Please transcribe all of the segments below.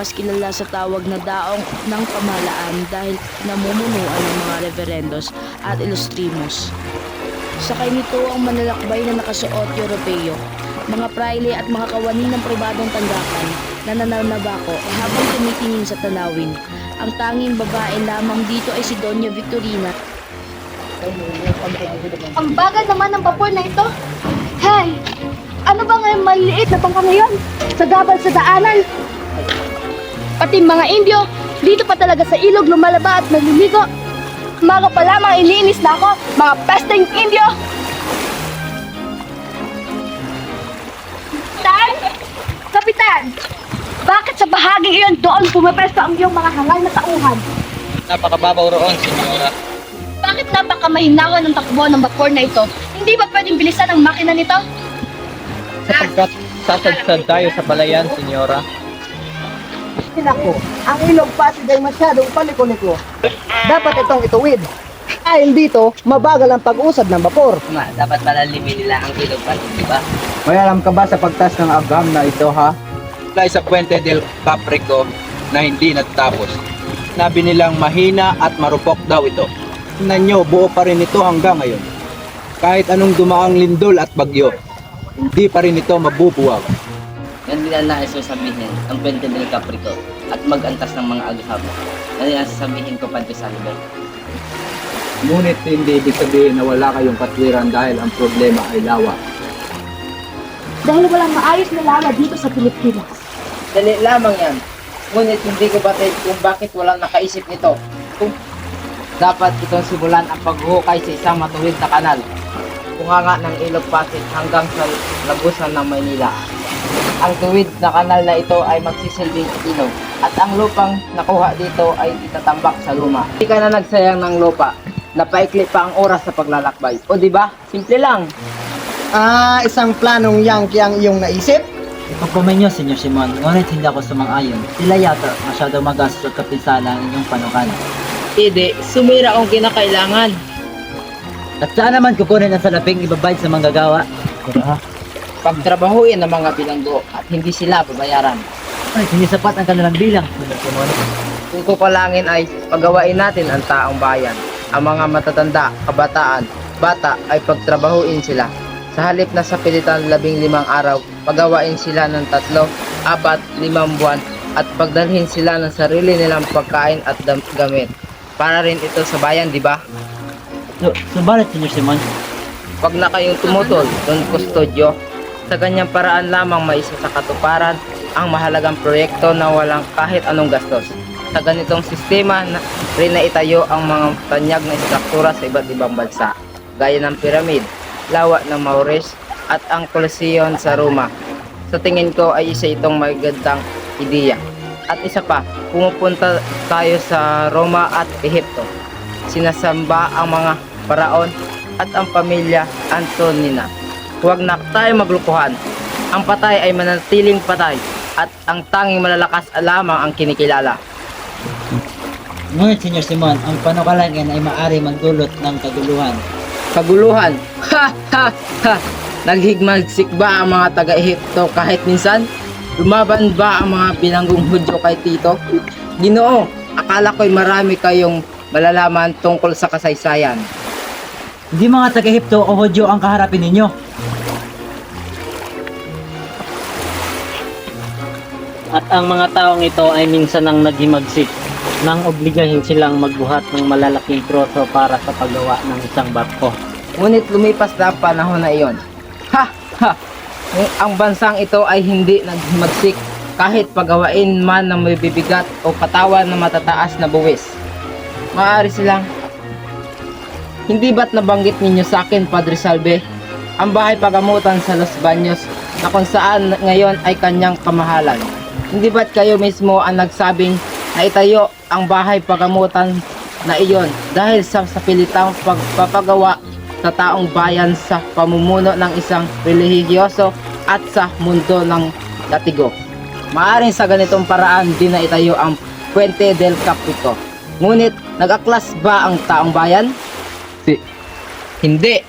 mas kilala sa tawag na daong ng pamahalaan dahil namumunuan ng mga reverendos at ilustrimos. Sakay nito ang manlalakbay na nakasuot Europeo, mga praile at mga kawani ng pribadong tanggapan na nananabako habang tumitingin sa tanawin. Ang tanging babae lamang dito ay si Doña Victorina. Ang bagal naman ng vapor na ito. Hey! Ano ba ngayon maliit na bangka ngayon? Sa gabal sa daanan. Pati mga Indio, dito pa talaga sa ilog lumalaba at naliligo. Maga pa lamang iniinis na ako, mga pesteng Indio! Kapitan! Kapitan! Bakit sa bahaging iyon doon pumapesto ang iyong mga hangal na tauhan? Napakababaw roon, senyora. Bakit napakamahinawa ng takbo ng vapor na ito? Hindi ba pwedeng bilisan ang makina nito? Sapagkat sasadsad tayo sa palayan, senyora. Sinako, ang ilog Pasig ay masyadong paliko-liko. Dapat itong ituwid. Dahil dito, mabagal ang pag-usad ng vapor. Dapat palalimin nila ang ilog pa, di ba? May alam ka ba sa pagtas ng agam na ito, ha? Dahil sa Puente del Caprico na hindi natatapos. Nabi nilang mahina at marupok daw ito. Tingnan nyo, buo pa rin ito hanggang ngayon. Kahit anong dumaang lindol at bagyo, hindi pa rin ito mabubuwag. Yan din ang nais ko sabihin, ang Puente del Caprico at mag-antas ng mga agham. Yan din ang sasabihin ko, Padre Salve. Ngunit hindi ibig sabihin na wala kayong katwiran dahil ang problema ay lawa. Dahil walang maayos na lawa dito sa Pilipinas. Dali lamang yan. Ngunit hindi ko batid kung bakit walang nakaisip nito. Kung dapat itong simulan ang paghuhukay sa isang matuwid na kanal. Bunganga ng Ilog Pasig hanggang sa lagusan ng Maynila. Ang tuwid na kanal na ito ay magsisilbing ilog at ang lupang nakuha dito ay itatambak sa luma. Hindi ka na nagsayang ng lupa. Napaikli pa ang oras sa paglalakbay. O di ba? Simple lang. Isang planong Yankee ang iyong naisip? Ipagkumin niyo, Senyor Simon, ngunit hindi ako sumang-ayon. Tila yata masyado magastos at kapinsala ang inyong panukala. Hindi, sumira ang kinakailangan. At saan naman kukunin ang salaping ibabayad sa manggagawa? Pagtrabahuin ng mga bilanggo at hindi sila babayaran. Ay, hindi sapat ang kanilang bilang, Senyor Simon. Kung kukulangin ay pagawain natin ang taong bayan. Ang mga matatanda, kabataan, bata ay pagtrabahuin sila. Sa halip na sa pilitan 15 araw, pagawain sila ng 3, 4, 5 buwan at pagdalhin sila ng sarili nilang pagkain at gamit. Para rin ito sa bayan, di ba? Subalit, Senyor Simon. Pag na kayong tumutol, Don Custodio, sa ganyang paraan lamang maisa sa katuparan ang mahalagang proyekto na walang kahit anong gastos. Sa ganitong sistema rin na itayo ang mga tanyag na istruktura sa iba't ibang bansa, gaya ng piramid, lawa ng Maures at ang Colosseum sa Roma. Sa tingin ko ay isa itong magandang ideya. At isa pa, pumupunta tayo sa Roma at Ehipto. Sinasamba ang mga paraon at ang pamilya Antonina. Huwag na tayo maglukuhan. Ang patay ay manatiling patay at ang tanging malalakas lamang ang kinikilala. Ngunit, Senyor Simon, ang panukalan yan ay maaari magdulot ng kaguluhan. Kaguluhan. Ha ha ha. Naghigmagsik ba ang mga taga-Ehipto kahit minsan? Lumaban ba ang mga binanggong Hudyo kay Tito? Ginoo, akala ko'y marami kayong malalaman tungkol sa kasaysayan. Hindi mga taga-Ehipto o Hudyo ang kaharapin ninyo. At ang mga taong ito ay minsan ang naghimagsik nang obligahin silang magbuhat ng malalaking troso para sa paggawa ng isang barko. Ngunit lumipas na ang panahon na iyon. Ha! Ha! Ang bansang ito ay hindi naghimagsik kahit pagawain man ng may bibigat o katawan ng matataas na buwis. Maaari silang... Hindi ba't nabanggit ninyo sa akin, Padre Salve, ang bahay pagamutan sa Los Baños na kung saan ngayon ay kanyang kamahalan? Hindi ba't kayo mismo ang nagsabing na itayo ang bahay pagamutan na iyon dahil sa pilitang pagpapagawa sa taong bayan sa pamumuno ng isang relihiyoso at sa mundo ng latigo? Maaring sa ganitong paraan din na itayo ang Puente del Caprico. Ngunit nag-aklas ba ang taong bayan? Hindi.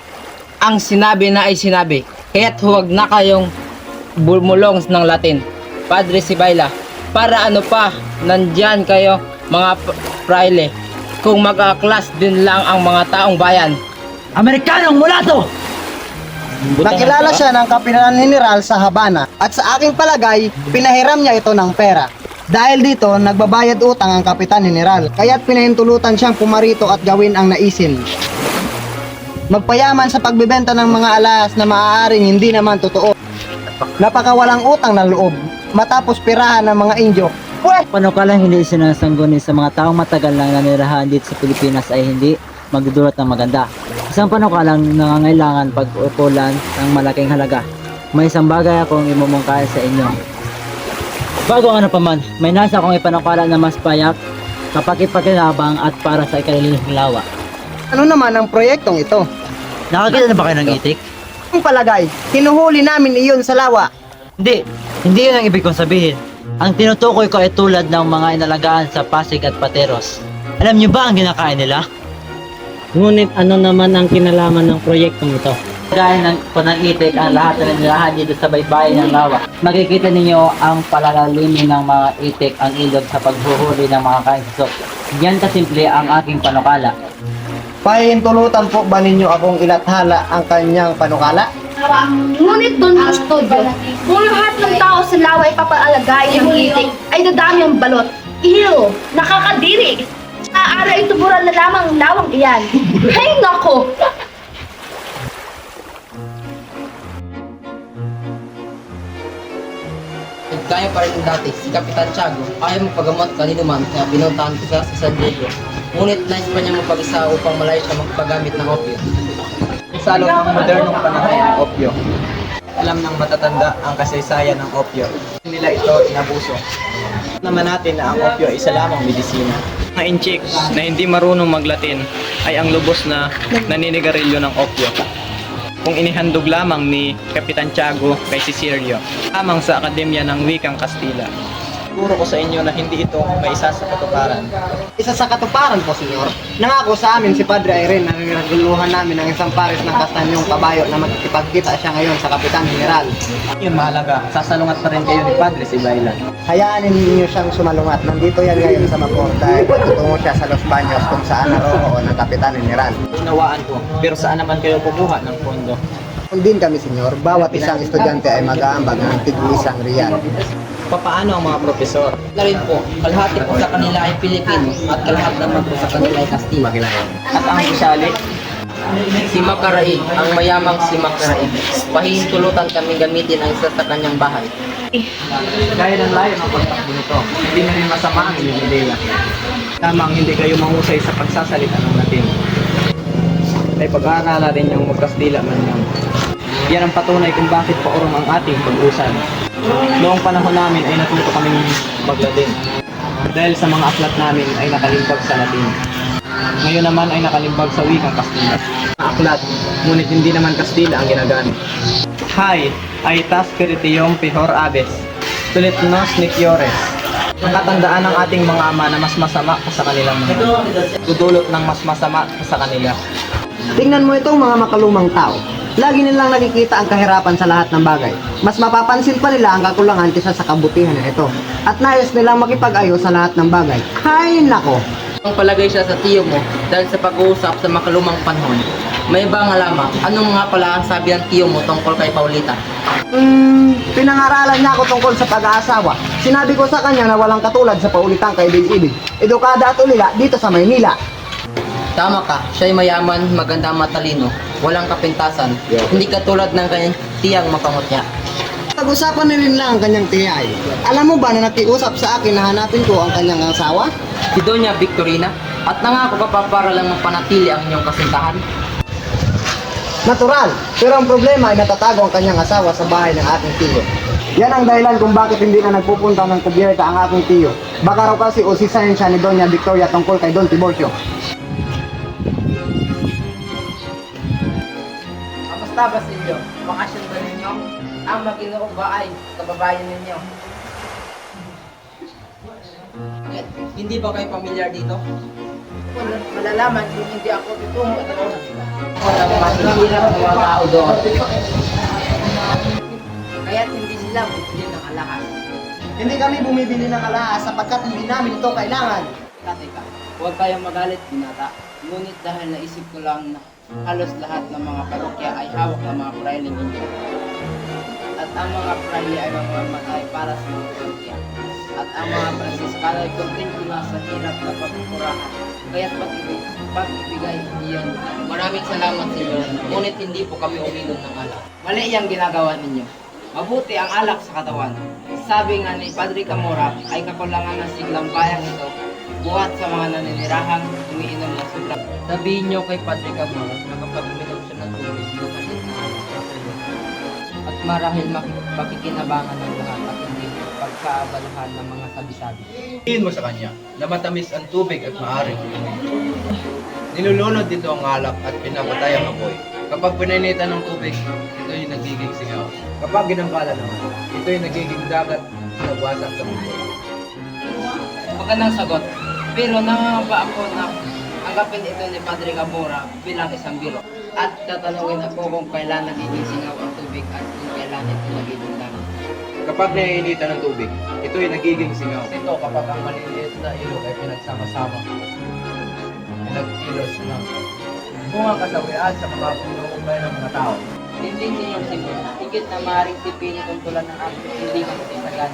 Ang sinabi na ay sinabi. Kaya't huwag na kayong bumulong ng Latin. Padre Sibayla, Para ano pa, nandyan kayo mga praile. Kung mag-aklas din lang ang mga taong bayan. Amerikanong mulato! Nakilala siya ng Kapitan General sa Habana at sa aking palagay, pinahiram niya ito ng pera. Dahil dito, nagbabayad utang ang Kapitan General, kaya't pinahintulutan siyang pumarito at gawin ang naisin. Magpayaman sa pagbebenta ng mga alahas na maaaring hindi naman totoo. Napakawalang utang ng loob, matapos pirahan ng mga Indyo. Panukalang hindi sinasangguni sa mga taong matagal nang nanirahan dito sa Pilipinas ay hindi magdudulot ng maganda. Isang panukalang nangangailangan pag-ukulan ng malaking halaga. May isang bagay akong imumungkahi sa inyo. Bago ano pa man, may nasa akong ipanukala na mas payak, kapag-ipakinabang at para sa ikalililawa. Ano naman ang proyektong ito? Nakakita na ba kayo ng itik? Ang palagay, hinuhuli namin iyon sa lawa. Hindi yun ang ibig kong sabihin. Ang tinutukoy ko ay tulad ng mga inalagaan sa Pasig at Pateros. Alam niyo ba ang kinakain nila? Ngunit ano naman ang kinalaman ng proyektong ito? Gaya ng panangitik ang lahat na nilahan dito sa baybayin ng lawa. Makikita ninyo ang palalalimin ng mga itik ang ilog sa paghuhuli ng mga kain susok. Yan kasimple ang aking panukala. Pahintulutan po ba ninyo akong ilathala ang kanyang panukala? Ngunit doon sa studio, kung lahat ng tao sa lawa ay papaalagayin ng itik, ay dadami ang balot. Ew! Nakakadiri! Maaari ay tuburan na lamang ang lawang iyan. Hay nako! Kaya pa rin dati, si Kapitan Tiago, ayaw magpagamot kanino man kaya binuntahan ko siya sa San Diego. Ngunit nais pa niya magpag-isa upang malay siya magpagamit ng opio. Salot ng modernong panahon ng opyo. Alam ng matatanda ang kasaysayan ng opyo. Hindi nila ito inabuso. Naman natin na ang opyo ay isa lamang medisina. Mga inchik na hindi marunong maglatin ay ang lubos na naninigarilyo ng opyo. Kung inihandog lamang ni Kapitan Tiago kay Cicero, lamang sa Akademya ng Wikang Kastila. Siguro ko sa inyo na hindi ito may isa sa katuparan. Isa sa katuparan po, senyor. Nangako sa amin si Padre Irene na naguluhan namin ng isang pares ng kastanyong kabayo na magkikipagkita siya ngayon sa Kapitan General. Yun mahalaga, sasalungat pa rin kayo ni Padre Sibaylan. Hayaan ninyo siyang sumalungat. Nandito yan ngayon sa Macor dahil tutungo siya sa Los Baños kung saan naroon ng Kapitan General. Unawaan ko, pero saan naman kayo kukuha ng pondo? Kung din kami, senyor, bawat isang estudyante ay mag-aambag ng tig-isang riyal. Papaano ang mga profesor? Na rin po, kalahati po sa kanila ay Pilipino at kalahati naman po sa kanila ay Kastila. At ang usali? Si Macaraig, ang mayamang si Macaraig. Pahihintulutan kami gamitin ang isa sa kanyang bahay. Dahil ang layo ng pagtakbo nito, hindi na rin masama ang inyong ideya. Tamang hindi kayo mahusay sa pagsasalita ng Latin. Ay pag-aaralan rin yung magkastila man lang. Yan ang patunay kung bakit paurong ang ating pag-usan. Noong panahon namin ay natuto kaming maglatin. Dahil sa mga aklat namin ay nakalimbag sa Latin. Ngayon naman ay nakalimbag sa wikang Kastila. Aklat, ngunit hindi naman Kastila ang ginagamit. Hi, aitas peritium pihor abes, tulit nos nikiores. Nakatandaan ng ating mga ama na mas masama ka sa kanilang mga. Dudulot ng mas masama ka sa kanila. Tingnan mo itong mga makalumang tao. Lagi nilang nakikita ang kahirapan sa lahat ng bagay. Mas mapapansin pa nila ang kakulangan kaysa sa kabutihan nito. At nais nilang makipag-ayos sa lahat ng bagay. Hay nako! Ang palagay siya sa tiyo mo dahil sa pag-uusap sa makalumang panahon. May iba nga lamang, anong nga pala ang sabi ng tiyo mo tungkol kay Paulita? Pinangaralan niya ako tungkol sa pag-aasawa. Sinabi ko sa kanya na walang katulad sa Paulitang kaibig-ibig. Edukada at ulila dito sa Maynila. Tama ka, siya'y mayaman, maganda matalino, walang kapintasan, hindi katulad ng kanyang tiyang mapangutya. Pag-usapan na rin lang ang kanyang tiyay. Alam mo ba na nakiusap sa akin na hanapin ko ang kanyang asawa? Si Doña Victorina, at nangako ka pa para lang mapanatili ang inyong kasintahan? Natural, pero ang problema ay natatago ang kanyang asawa sa bahay ng aking tiyo. Yan ang dahilan kung bakit hindi na nagpupunta ng kubyerta ang aking tiyo. Baka raw kasi usisahin siya ni Doña Victoria tungkol kay Don Tiburcio. Kamusta ba sa inyo? Bakasyon ba ninyo? Ang Maginoo ba ay kababayan ninyo? Hindi ba kayo pamilyar dito? Malalaman kung hindi ako tutungo at ako walang mahihirap ng mga tao doon. Kaya't hindi sila bumili ng alahas. Hindi kami bumibili ng alahas sapagkat hindi namin ito kailangan. Teka, huwag kayong magalit, binata. Ngunit dahil naisip ko lang na halos lahat ng mga parokya ay hawak ng mga prailing Indio. At ang mga praile ay mamamatay para sa mga parokya. At ang mga Franciscano ay kontento lang sa hirap na pagpupurahan. Kaya't pag-ibigay iyon. Maraming salamat sa inyo, ngunit hindi po kami uminom ng alak. Mali ang ginagawa ninyo. Mabuti ang alak sa katawan. Sabi nga ni Padre Camora ay kakulangan ng siglang bayang ito buhat sa mga naninirahang umiinom ng sobra. Sabihin niyo kay Padre Camora na kapag uminom siya ng tubig, makalit na alak sa iyo. At marahil makikinabangan ng lahat at hindi pagkaabalahan ng mga sabi-sabi. Sabihin mo sa kanya na matamis ang tubig at maaaring inumin. Nilulunod dito ang alak at pinapatay ang apoy. Kapag pinainitan ng tubig, ito'y nagiging singaw. Kapag ginangkala naman, ito'y nagiging dagat na wasak sa mundo. Magandang sagot. Pero nangangamba ako na anggapin ito ni Padre Camora bilang isang biro. At tatanungin ako kung kailan nagiging singaw ang tubig at kung kailan ito nagiging dagat. Kapag naiinitan ng tubig, ito'y nagiging singaw. Ito kapag ang maliliit na ilog ay pinagsama-sama. Pinag-ilos ng bungang kasawian sa mga pinuumpay ng mga tao. Hindi, Senyor Simon. Higit na maaaring tipin itong tulan ng aking hindi magsisagan.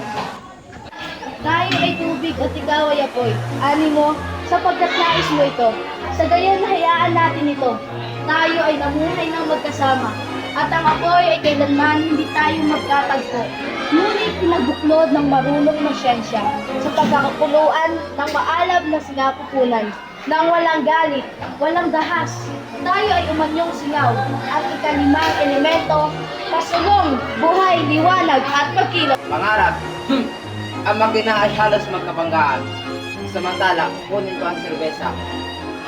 Tayo ay tubig at ikaw ay apoy. Animo, sapagkat nais mo ito. Sa gayon, hayaan natin ito. Tayo ay namuhay ng magkasama. At ang apoy ay kailanman hindi tayo magkatagpo. Ngunit pinagbuklod ng marunong na siyensya sa pagkakakuluan ng maalab na sinapupunan. Nang walang galit, walang dahas, tayo ay umanyong singaw at ikalimang elemento, kasulong, buhay, liwanag at pagkilos. Pangarap, ang makina ay halos magkabanggaan. Samantala, kunin ko ang serbesa.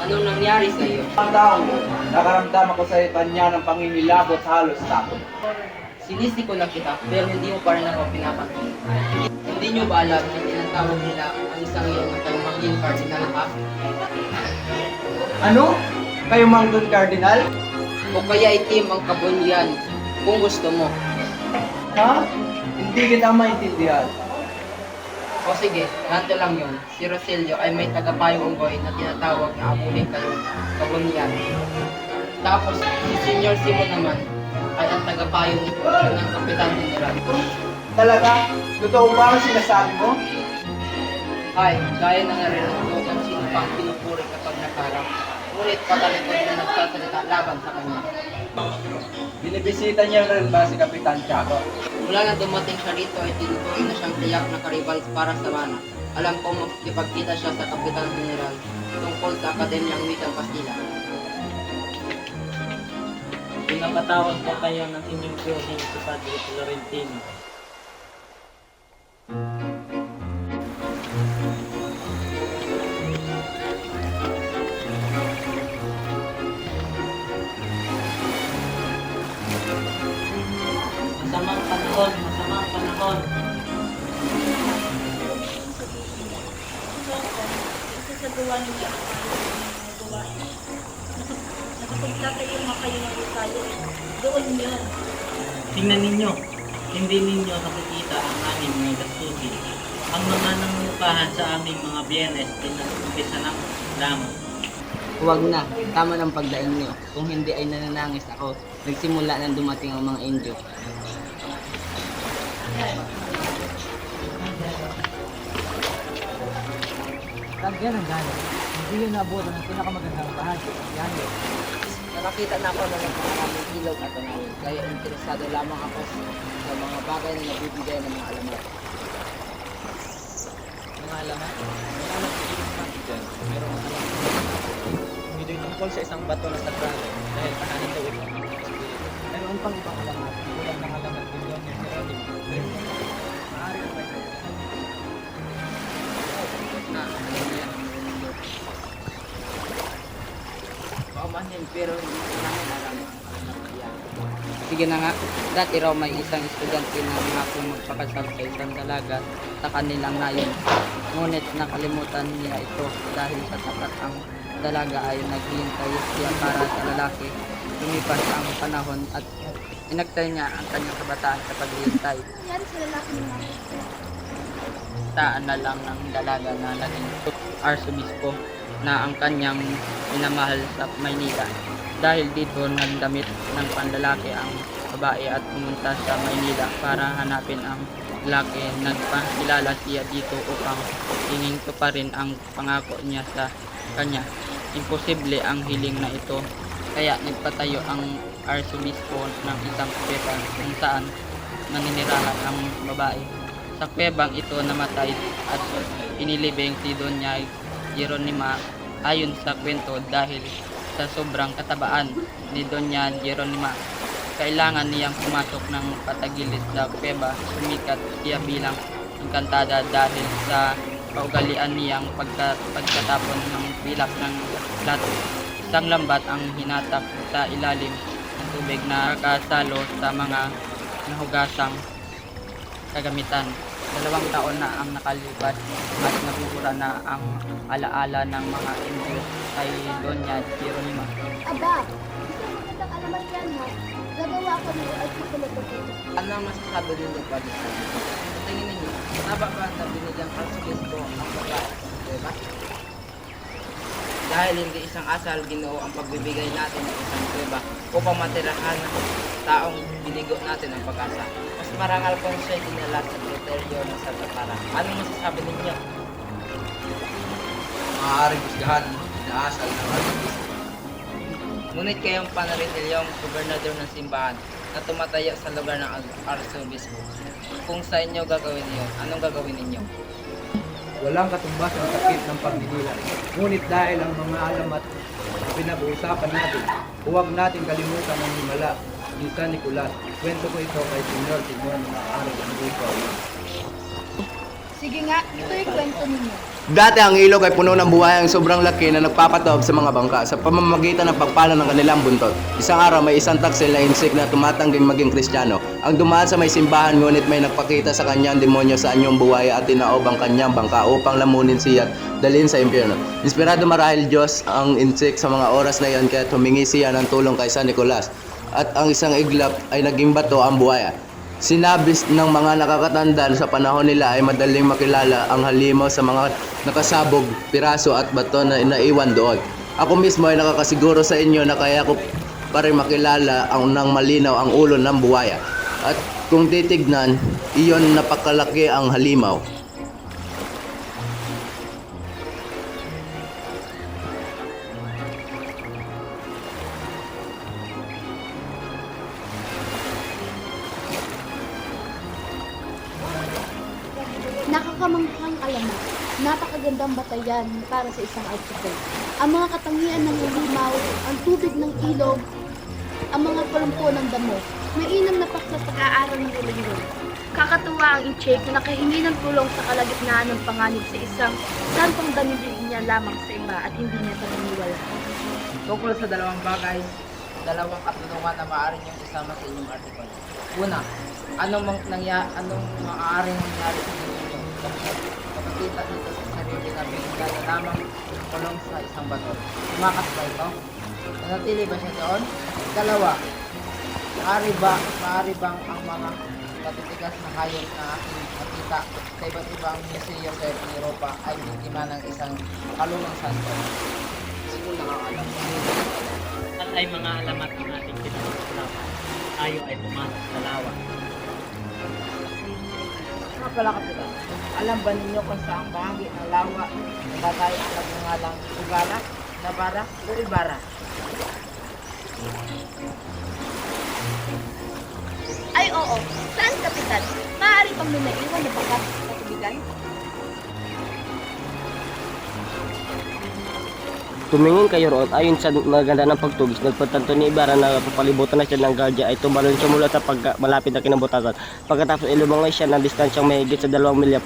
Anong nangyari sa iyo? Ang taong nakaramdam ako sa kanya ng pangingilabot halos takot. Sinisi ko na kita, pero hindi mo pa rin ako pinapansin. Hindi nyo ba alam na tinatawag nila ang isang iyon na Mangin Cardinal ha? Ano? Kayo Mangdon Cardinal? O kaya itim ang kabunyan, kung gusto mo. Ha? Hindi kita maintindihan. O sige, ganito lang yun. Si Rosilio ay may tagapayong unggoy na tinatawag na abuling kabunyan. Tapos, si Senyor Simon naman ay ang tagapayong ng Kapitan General. Talaga? Totoo ba ang sinasabi mo? Ay, gaya na narinig ko kung sino pang pinupuri kapag nakarang. Ngunit patalikod na nagsasalita laban sa kanya. Binibisita niya rin ba si Kapitan Tiago? Mula na dumating siya rito ay tinuturing na siyang tiyak na karibal para sa mana. Alam ko makikipagkita siya sa Kapitan General tungkol sa Akademyang Wikang Kastila. Pinapatawag po kayo ng inyong tiyuhin si Padre Florentino. Masamang panahon, masamang panahon. Isasagawa niya ang mga gawain. Nakapagtatayo nga kayo ng Rosario. Doon yun. Tingnan ninyo, hindi ninyo nakikita ang aming mga gastusin. Ang mga nangungupahan sa aming mga biyernes ay nag-umpisa ng lamang. Huwag na, tama ng pagdaing niyo. Kung hindi ay nananangis ako, nagsimula nang dumating ang mga Indio. Lagyan ng galit. Hindi yun naabutan ng pinakamagandang bahagi. Yan yun. Nakakita na ako ng maraming ilog at tanawin, kaya interesado lamang ako sa mga bagay na nabibigay ng mga alamat. Mga alamat? May alam ko din dyan. Merong alamat. Ito'y tungkol sa isang bato na sagrado dahil panahin daw ito. Mayroon pang ibang alamat. Kulang ng alamat din doon yung Jeronimo. Maaari na ba ito? Paumanhin pero hindi ko namin alam. Yan. Sige na nga, dati raw may isang estudyante na ngakong magpakasal sa isang dalaga sa kanilang nayon. Ngunit nakalimutan nila ito dahil sa tapat ang dalaga ay naghihintay siya para sa lalaki. Lumipas ang panahon at inagtay niya ang kanyang kabataan sa paghihintay. Nangyari sa lalaki niya. kabataan na lang ng dalaga na naging arsobispo na ang kanyang minamahal sa Maynila. Dahil dito nagdamit ng panlalaki ang babae at pumunta sa Maynila para hanapin ang lalaki. Nagpakilala siya dito upang hinging tuparin ang pangako niya sa kanya. Imposible ang hiling na ito, kaya nagpatayo ang arsobispo ng isang kuweba kung saan naninirahan ang babae. Sa kuwebang ito namatay at inilibing si Doña Jeronima ayon sa kwento dahil sa sobrang katabaan ni Doña Jeronima. Kailangan niyang pumasok ng patagilid sa kuweba. Sumikat siya bilang engkantada dahil sa kaugalian niyang pagkatapon ng pilak ng plato. Isang lambat ang hinatak sa ilalim ng tubig na kasalo sa mga nahugasang kagamitan. 2 taon na ang nakalipas at nabubura na ang alaala ng mga Indio kay Doña Jeronima. Aba, isang magandang alaman yan ha. Gagawa ko ng artikulo ko dito. Ano ang masasabi ninyo pa dito? Tingin ninyo, tama ba na binigyang arsobispo ang babae? Diba? Dahil hindi isang asal Ginoo ang pagbibigay natin ng isang kuweba upang matirahan ng taong binigo natin ang pag-asa. Mas marangal kung siya dinala sa kriterio ng Santa Clara. Anong masasabi ninyo? Maaaring husgahan na asal ng arsobispo. Ngunit kayong panarinilyong gobernador ng simbahan na tumatayo sa lugar ng arsobispo. Kung sa inyo gagawin niyo, anong gagawin ninyo? Walang katumbas ang sakit ng pagdidila. Ngunit dahil ang mga alamat na pinag-uusapan natin, huwag natin kalimutan ang himala ni San Nicolas. Kwento ko ito kay Senyor Timon na maaari ang dito. Sige nga, ito'y kwento ninyo. Dati ang ilog ay puno ng buhayang sobrang laki na nagpapatob sa mga bangka sa pamamagitan ng pagpalo ng kanilang buntot. Isang araw may isang taksil na insik na tumatangging maging Kristiyano. Ang dumaan sa may simbahan ngunit may nagpakita sa kanyang demonyo sa anyong buhaya at tinaob ang kanyang bangka upang lamunin siya at dalhin sa impyerno. Inspirado marahil Diyos ang insik sa mga oras na iyon kaya humingi siya ng tulong kay San Nicolas. At ang isang iglap ay naging bato ang buhaya. Sinabi ng mga nakakatanda sa panahon nila ay madaling makilala ang halimaw sa mga nakasabog, piraso at bato na inaiwan doon. Ako mismo ay nakakasiguro sa inyo na kaya ko pa rin makilala ang nang malinaw ang ulo ng buhaya. At kung titignan, iyon napakalaki ang halimaw. Nakakamanghang alamat. Napakagandang batayan para sa isang article. Ang mga katangian ng halimaw, ang tubig ng ilog, ang mga palumpo ng damo. Mainam na paksa sa pag-aaral ng reliyon. Kakatuwa ang Inchek na nakahingi ng tulong sa kalagitnaan ng panganib sa isang santong danilin niya lamang sa iba at hindi niya paniniwala. Tungkol sa dalawang bagay, dalawang katanungan na maaari niyong isama sa inyong article. Una, anong maaaring nangyari sa inyo? Kapakita dito sa sarili na bigla na lamang kulong sa isang bato. Tumakas ba ito? Nanatili ba siya doon? Dalawa, maaari bang ang mga matitigas na hayop na aking nakita sa iba't ibang museo sa Europa ay biktima ng isang kalumang santo? Sino nakakalam? At ay mga alamat ng ating pinag-usapan. Tayo ay pumasok sa lawa. Mga pala kapitan, alam ba ninyo kung saang bahagi ng lawa natatay ang nagngangalang Ibarra, Navarra o Ibarra? Ay oo, saan kapitan? Maaari bang may naiwan na bakas sa katubigan? Tumingin kayo roon, ayon sa maganda ng pagtugis, nagpatanto ni Ibarra na papalibutan na siya ng gardya ay tumalon siya mula sa malapit na kinabutasan. Pagkatapos ilubangay siya ng distansyang mahigit sa 2 milya,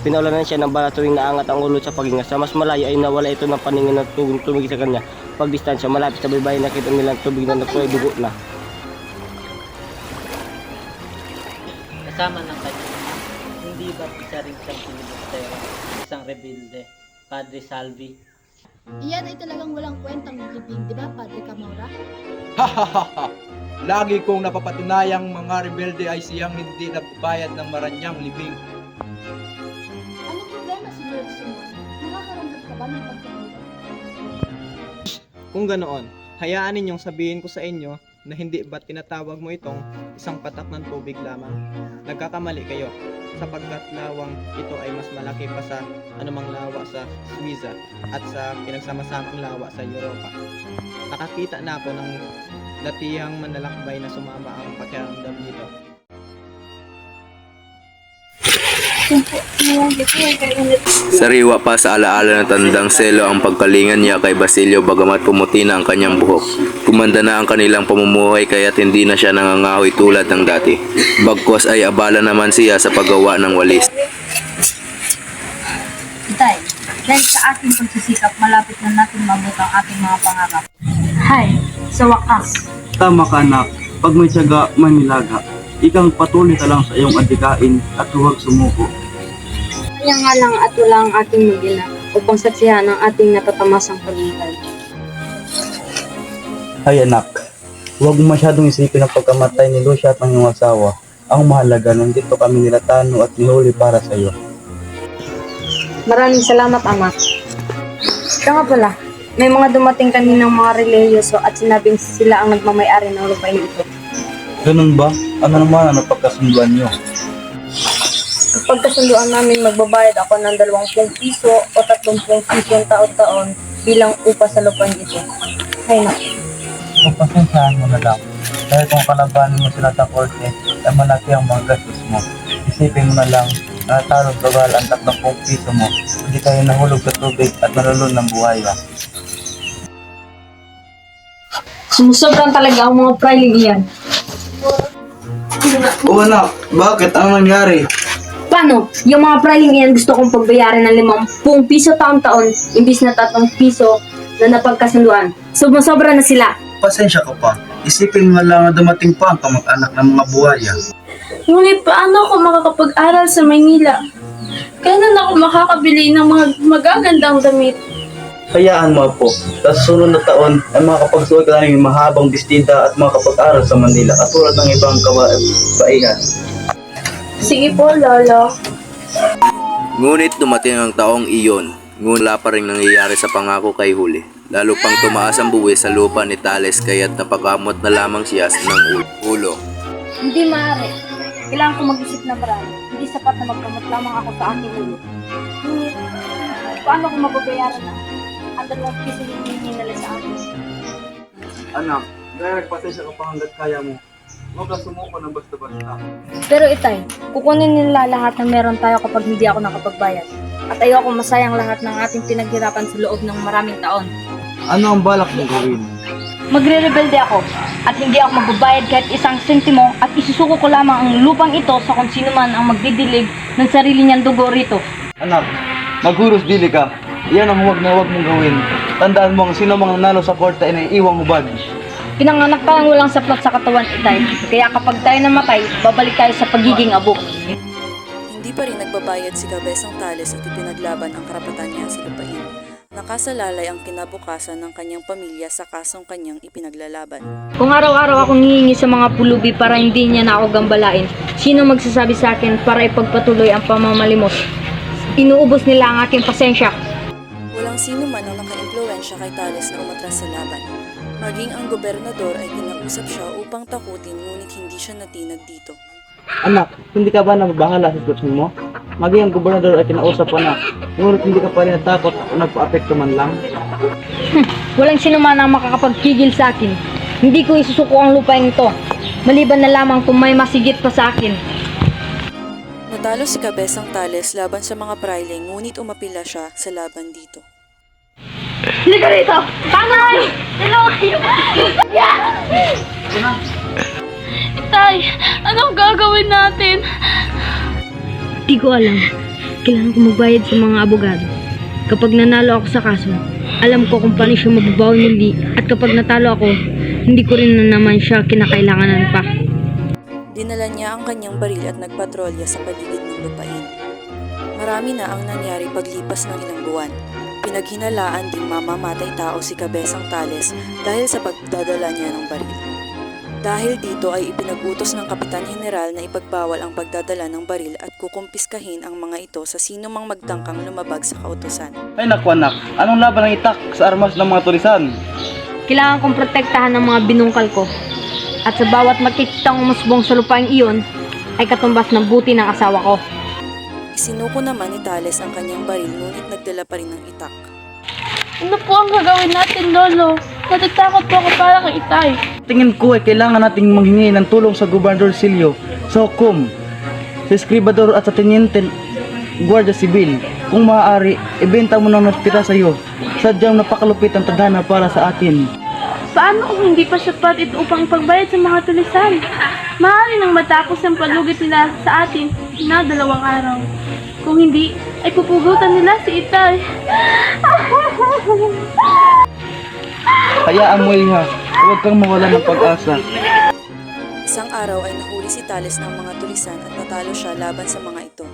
pinaulanan siya ng bala tuwing naangat ang ulo sa paghinga. Sa mas malayo ay nawala ito ng paningin na tumigil sa kanya. Pag distansya malapit sa baybayin, nakita nilang tubig na nagkulay dugo na. Kasama ng kanyang ama, hindi ba isa rin siyang pilibustero, isang rebelde, Padre Salvi? Iyan ay talagang walang kwentang libing, di ba, Padre Camora? Hahaha! Lagi kong napapatunayang mga rebelde ay siyang hindi nagbayad ng maranyang libing. laban ng pagtutulog. Kung ganoon, hayaan ninyong sabihin ko sa inyo na hindi ba't tinatawag mo itong isang patak ng tubig lamang? Nagkakamali kayo, sapagkat lawang ito ay mas malaki pa sa anumang lawa sa Suiza at sa pinagsama-samang lawa sa Europa. Nakakita na ako ng datihang manlalakbay na sumama ang pakiramdam dito. Sariwa pa sa alaala ng tandang Selo ang pagkalingan niya kay Basilio bagamat pumuti na ang kanyang buhok. Gumanda na ang kanilang pamumuhay kaya't hindi na siya nangangahoy tulad ng dati. Bagkos ay abala naman siya sa paggawa ng walis. Itay, dahil sa ating pagsisikap, malapit na natin mabot ang ating mga pangarap. Hay, sa wakas. Tama ka anak, pag may tiyaga, may nilaga. Ikang patuloy ka lang sa iyong adikain at huwag sumuko. Kaya nga lang at wala ang ating magina upang saksihan ang ating natatamasang paglitay. Ay anak, huwag mo masyadong isipin ang pagkamatay ni Lucia at ng iyong asawa. Ang mahalaga, nandito kami nila Tano at hinuli para sa iyo. Maraming salamat, Ama. Ito nga pala, may mga dumating kaninang mga relihiyoso at sinabing sila ang nagmamay-ari ng lupain ito. Ganun ba? Ano naman ang napagkasunduan niyo? Kapag kasunduan namin, magbabayad ako ng 20 piso o 30 piso taon-taon bilang upa sa lupain ito. Hay na. Pagpasensyahan mo na lang. Dahil kung kalabanin mo sila sa korte, ay malaki ang mga gastos mo. Isipin mo na lang na natalog bagal ang 30 piso mo. Hindi kayo nahulog sa tubig at nalulun ng buhay ba? Sumusobran talaga ang mga priling iyan. Oo anak, bakit? Ano nangyari? Paano? Yung mga priling iyan gusto kong pagbayaran ng 50 piso taon-taon imbis na 3 piso na napagkasunduan. Sumusobra na sila. Pasensya ka pa. Isipin mo lang na dumating pa ang kamag-anak ng mga buhaya. Ngunit paano ako makakapag-aral sa Maynila? Kailan ako makakabili ng mga magagandang damit? Hayaan mo po. Sa susunod na taon ay makakapagsuot ka ng mahabang bestida at makakapag-aral sa Manila katulad ng ibang kabaihan. Sige po, Lolo. Ngunit dumating ang taong iyon. Ngunit wala pa rin nangyayari sa pangako kay Huli. Lalo pang tumaas ang buwis sa lupa ni Tales kaya't napakamot na lamang siya ng ulo. Hindi maaari. Kailangan ko mag-isip na paraan. Hindi sapat na magkamot lamang ako sa aking ulo. Ngunit, paano ko mababayaran na ang 2 piso yung hininala sa akin? Anak, dahil nagpasensya ka pa hanggat kaya mo. Huwag ka sumuko ng basta-basta. Pero Itay, kukunin nila lahat ng meron tayo kapag hindi ako nakapagbayad. At ayoko masayang lahat ng ating pinaghirapan sa loob ng maraming taon. Ano ang balak mong gawin? Magre-rebelde ako at hindi ako magbabayad kahit isang sentimo at isusuko ko lamang ang lupang ito sa kung sino man ang magdidilig ng sarili niyang dugo rito. Anak, maghuros dili ka. Iyan ang huwag na huwag mong gawin. Tandaan mo ang sino mang nanalo sa korte ay naiiwang hubad. Pinanganak pa lang walang saplot sa katawan, Itay. Kaya kapag tayo namatay, babalik tayo sa pagiging abo. Hindi pa rin nagbabayad si Cabezang Tales at ipinaglaban ang karapatan niya sa lupain. Nakasalalay ang kinabukasan ng kanyang pamilya sa kasong kanyang ipinaglalaban. Kung araw-araw akong hihingi sa mga pulubi para hindi niya na ako gambalain, sino magsasabi sa akin para ipagpatuloy ang pamamalimos? Inuubos nila ang aking pasensya. Walang sino man ang naka-impluwensya kay Tales na umatras sa laban. Maging ang gobernador ay kinausap siya upang takutin ngunit hindi siya natinag dito. Anak, hindi ka ba nababahala sa sitwasyon mo? Maging ang gobernador ay kinausap ko na. Ngunit hindi ka pa rin natakot o nagpa-apekto man lang. Walang sino man ang makakapagpigil sa akin. Hindi ko isusuko ang lupain ito. Maliban na lamang kung may masigit pa sa akin. Natalo si Cabezang Tales laban sa mga Praile ngunit umapila siya sa laban dito. Halika rito! Tanay! Tulungan niyo! Itay, anong gagawin natin? Di ko alam. Kailangan ko magbayad sa mga abogado. Kapag nanalo ako sa kaso, alam ko kung paano siya mababaw muli. At kapag natalo ako, hindi ko rin na naman siya kinakailanganan pa. Dinala niya ang kanyang baril at nagpatrolya sa paligid ng lupain. Marami na ang nangyari paglipas ng ilang buwan. Pinaghinalaan ding mamamatay tao si Cabezang Tales dahil sa pagdadala niya ng baril. Dahil dito ay ipinag-utos ng Kapitan General na ipagbawal ang pagdadala ng baril at kukumpiskahin ang mga ito sa sino mang magtangkang lumabag sa kautusan. Ay naku anak, anong laban ang itak sa armas ng mga tulisan? Kailangan kong protektahan ng mga binungkal ko. At sa bawat makikitang umusbong sa lupaing iyon, ay katumbas ng buti ng asawa ko. Isinuko naman ni Tales ang kanyang baril ngunit nagdala pa rin ng itak. Ano po ang gagawin natin, Lolo? Natatakot po ako para kay Itay. Tingin ko ay kailangan nating manghingi ng tulong sa Gobernador Silio, sa hukom, sa eskribador at sa teniente Guardia Civil. Kung maaari, ibenta mo ng natira sa iyo. Sadyang napakalupit ang tadhana para sa atin. Paano kung hindi pa sapat ito upang pagbayad sa mga tulisan? Maaari nang matapos ang palugit nila sa atin na 2 araw. Kung hindi, ay pupugutan nila si Itay. Hayaan mo Iha, huwag kang mawala ng pag-asa. Isang araw ay nahuli si Tales ng mga tulisan at natalo siya laban sa mga ito.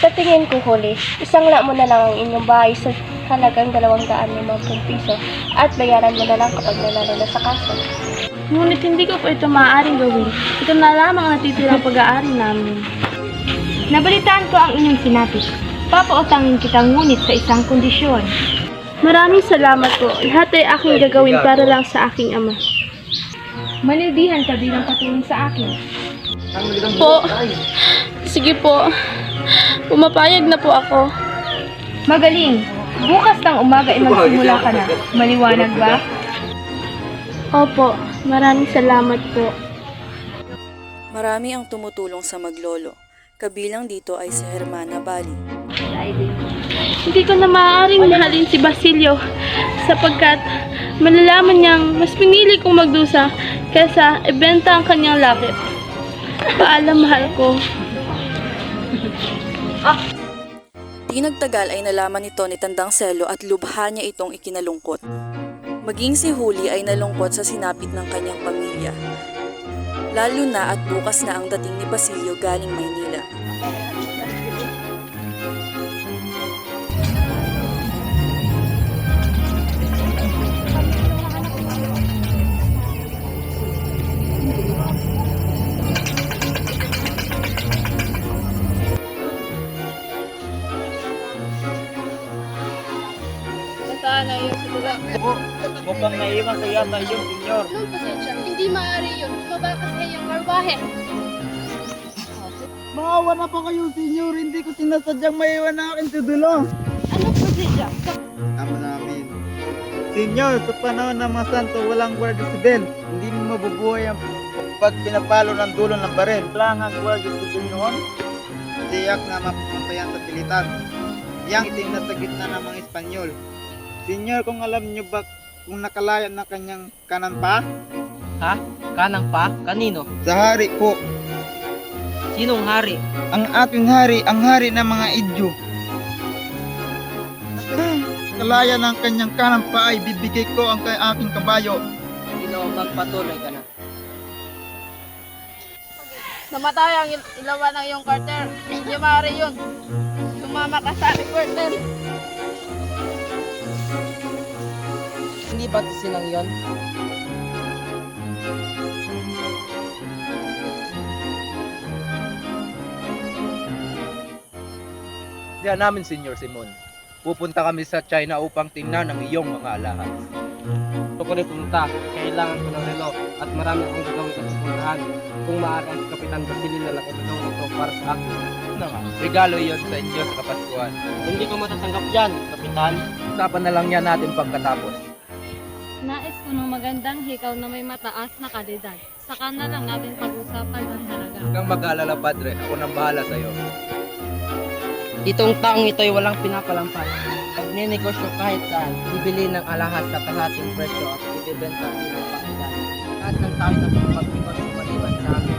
Sa tingin ko, Huli, isangla mo na lang ang inyong bahay sa halagang 250 piso at bayaran mo na lang kapag nanalo na sa kaso. Ngunit hindi ko po ito maaaring gawin. Ito na lamang ang natitirang pag-aari namin. Nabalitaan ko ang inyong sinabi. Papautangin kita ngunit sa isang kondisyon. Maraming salamat po. Lahat ay aking gagawin para lang sa aking ama. Manildihan ka bilang patulong sa akin. Po. Sige po. Pumapayag na po ako. Magaling. Bukas ng umaga ay magsimula ka na. Maliwanag ba? Opo. Maraming salamat po. Marami ang tumutulong sa maglolo. Kabilang dito ay si Hermana Bali. Hindi ko na maaaring mahalin si Basilio sapagkat malalaman niyang mas pinili kong magdusa kaysa ibenta ang kanyang lakit. Paalam, mahal ko. Di nagtagal ay nalaman nito ni Tandang Selo at lubha niya itong ikinalungkot. Maging si Huli ay nalungkot sa sinapit ng kanyang pamilya. Lalo na at bukas na ang dating ni Basilio galing Maynila. Mukhang naiwan ka yata yung senyor. Anong pasensya? Hindi maaari yun. Bumaba ka sa iyong karwahe. Maawa na po kayo senyor, hindi ko sinasadyang maiwan na akin sa dulo. Anong pasensya? Tama namin. Senyor, sa panahon ng mga santo, walang Guardia Civil. Hindi mo mabubuhay ang pag pinapalo ng dulo ng baril. Wala nga Guardia Civil noon. Siyak nga mapapayan sa pilitan. Yang itim na sa gitna ng mga Espanyol. Senyor, kung alam niyo ba kung nakalaya na kanyang kanan pa? Ha? Kanang pa? Kanino? Sa hari po. Sinong hari? Ang ating hari, ang hari ng mga Idyo. Kalaya ng kanyang kanan pa ay bibigay ko ang aking kabayo. Ginoo, magpatuloy ka na. Namatay ang ilawan ng iyong Carter. Hindi maaari yun. Sumama ka sa aking Carter. Hindi ba silang yon? Diyan namin, Senyor Simon. Pupunta kami sa China upang tingnan ang iyong mga alahas. Gusto ko rin pumunta. Kailangan ko ng relo at marami akong gagawin at pupuntahan. Kung maaari ang Kapitan Basilio na lang gagawin ito para sa akin. Ano nga? Regalo yon sa inyo sa Kapaskuhan. Hindi ko matatanggap dyan, Kapitan. Usapan na lang yan natin pagkatapos. Nais ko ng magandang hikaw na may mataas na kalidad. Saka na lang natin pag-usapan ang halaga. Huwag kang mag-alala, Padre. Ako nang bahala sa'yo. Itong taong ito'y walang pinapalampas. Pagninegosyo kahit saan, bibili ng alahas sa kalahating presyo at ibibenta bilang pakilan. Lahat ng tao na pagnegosyo maliban sa amin.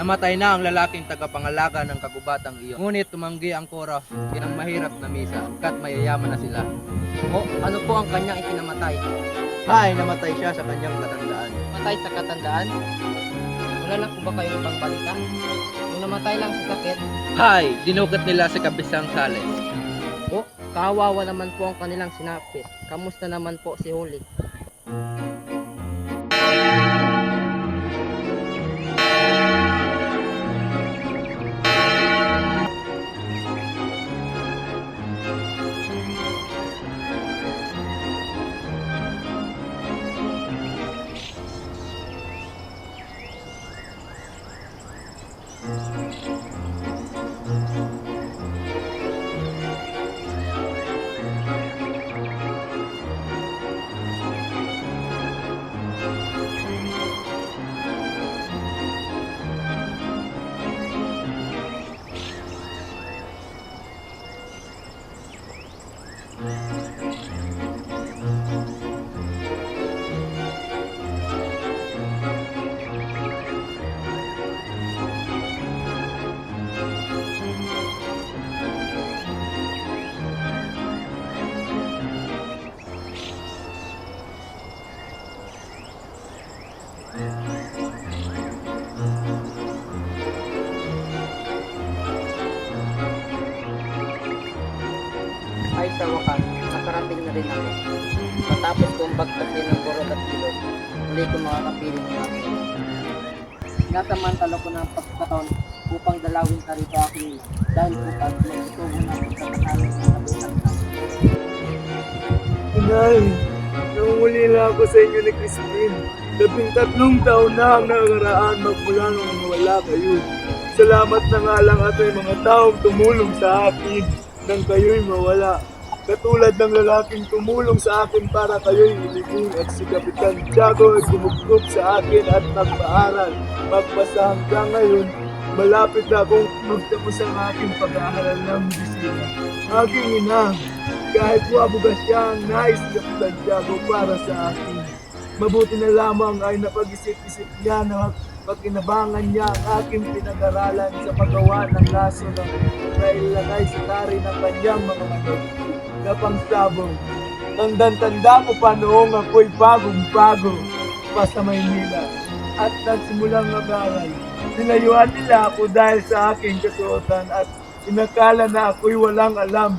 Namatay na ang lalaking tagapangalaga ng kagubatang iyon. Ngunit tumanggi ang kora ng mahirap na misa kat mayayaman na sila. O, ano po ang kanyang ikinamatay? Ay, namatay siya sa kanyang katandaan. Matay sa katandaan? Wala na po ba kayong ibang balita? Kung namatay lang sa sakit, Hay, dinugat nila sa kabisang sales. o, kawawa naman po ang kanilang sinapit. Kamusta naman po si Huli? ay sa wakas, nakarating na rin ako. Matapos kong bagtasin ng burot at ilog, muli ko makakapiling ng aking ina. Nasamantala ko ng pagkataon upang dalawin ka rito aking ina, dahil bukas magtutubo na ako sa tahanan ng kabilang namin. Inay, nanguli na ako sa inyo ni Crispin. 13 taon na ang nakaraan magmula nung nawala kayo. Salamat na nga lang at may mga taong tumulong sa akin nang kayo'y mawala. Katulad ng lalaking tumulong sa akin para kayo'y iliging at si Kapitan Tiago ay gumugtog sa akin at nagpaaral. Magpasa hanggang ngayon, malapit na akong magtapos ang aking pag-aaral ng medisina. Aking ina, kahit wabugas siya ang nais ni Kapitan Tiago para sa akin. Mabuti na lamang ay napag-isip-isip niya na pagkinabangan niya ang aking pinag-aralan sa paggawa ng laso na nailagay sa tari ng kanyang mga manok na pangsabong. Tandang-tanda ko pa noong ako'y bagong-bago pa sa Maynila at nagsimulang mag-aral. Nilayuan nila ako dahil sa aking kasuotan at inakala na ako'y walang alam.